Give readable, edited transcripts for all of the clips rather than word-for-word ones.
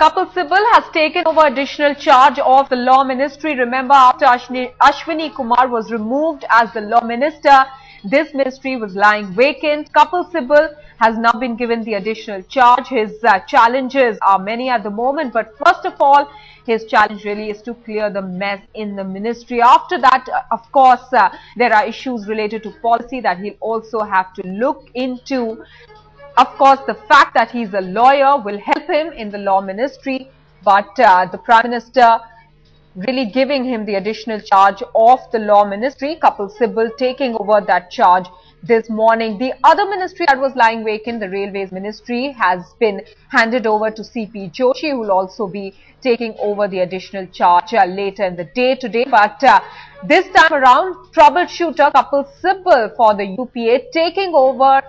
Kapil Sibal has taken over additional charge of the Law Ministry. Remember, after Ashwini Kumar was removed as the Law Minister, this ministry was lying vacant. Kapil Sibal has now been given the additional charge. His challenges are many at the moment, but first of all, his challenge really is to clear the mess in the ministry. After that, of course, there are issues related to policy that he'll also have to look into. Of course, the fact that he's a lawyer will help him in the law ministry, but the Prime Minister really giving him the additional charge of the law ministry, Kapil Sibal taking over that charge this morning. The other ministry that was lying vacant, the Railways Ministry, has been handed over to C.P. Joshi, who will also be taking over the additional charge later in the day today. But this time around, troubleshooter Kapil Sibal for the UPA taking over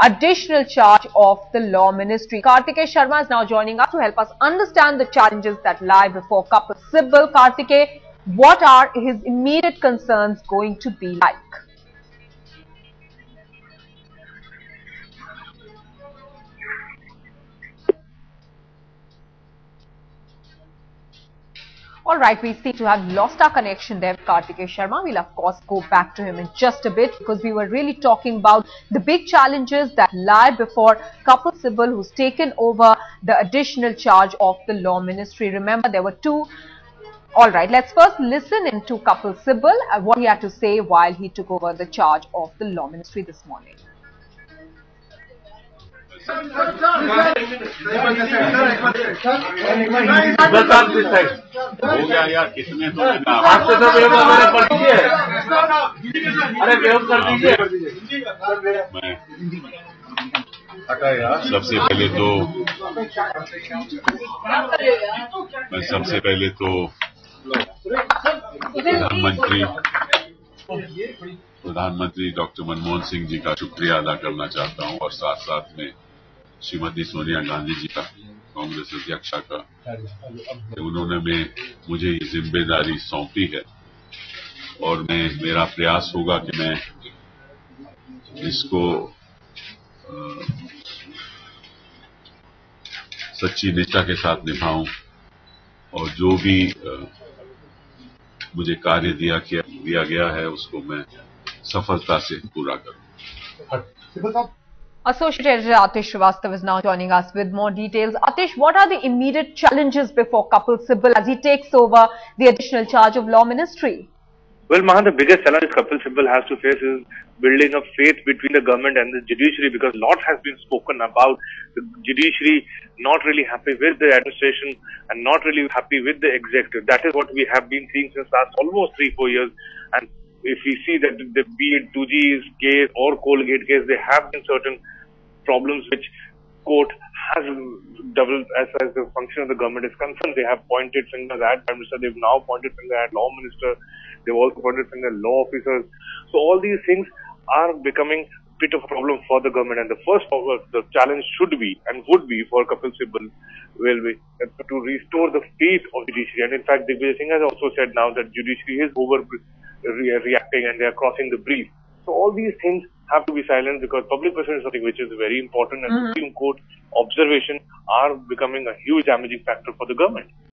additional charge of the Law Ministry. Kartikeya Sharma is now joining us to help us understand the challenges that lie before Kapil Sibal. Kartikeya, what are his immediate concerns going to be like? All right, we seem to have lost our connection there with Kartikeya Sharma. We'll of course go back to him in just a bit, because we were really talking about the big challenges that lie before Kapil Sibal, who's taken over the additional charge of the Law Ministry. Remember, there were two. All right, let's first listen into Kapil Sibal, what he had to say while he took over the charge of the Law Ministry this morning. हो गया यार, कितने तो आपसे सब कर दीजिए। अरे वेव कर दीजिए। मैं सबसे पहले तो प्रधानमंत्री डॉक्टर मनमोहन सिंह जी का शुक्रिया अदा करना चाहता हूं, और साथ साथ में श्रीमती सोनिया गांधी जी का, कांग्रेस अध्यक्षा का, उन्होंने मुझे ये जिम्मेदारी सौंपी है। और मेरा प्रयास होगा कि मैं इसको सच्ची निष्ठा के साथ निभाऊं, और जो भी मुझे कार्य दिया गया है उसको मैं सफलता से पूरा करूं। Associate Editor Atish Srivastava is now joining us with more details. Atish, what are the immediate challenges before Kapil Sibal as he takes over the additional charge of Law Ministry? Well, Mahan, the biggest challenge Kapil Sibal has to face is building a faith between the government and the judiciary, because a lot has been spoken about the judiciary not really happy with the administration and not really happy with the executive. That is what we have been seeing since last almost 3-4 years. And if we see that be it 2G's case or Colgate case, there have been certain problems which court has developed as the function of the government is concerned. They have pointed fingers at Prime Minister. They've now pointed finger at Law Minister. They've also pointed finger at law officers. So all these things are becoming a bit of a problem for the government. And the first the challenge should be and would be for Kapil Sibal will be to restore the faith of judiciary. And in fact, Digvijay Singh has also said now that judiciary is overreacting and they are crossing the breach. So all these things have to be silent, because public perception is something which is very important, and Supreme Court observation are becoming a huge damaging factor for the government.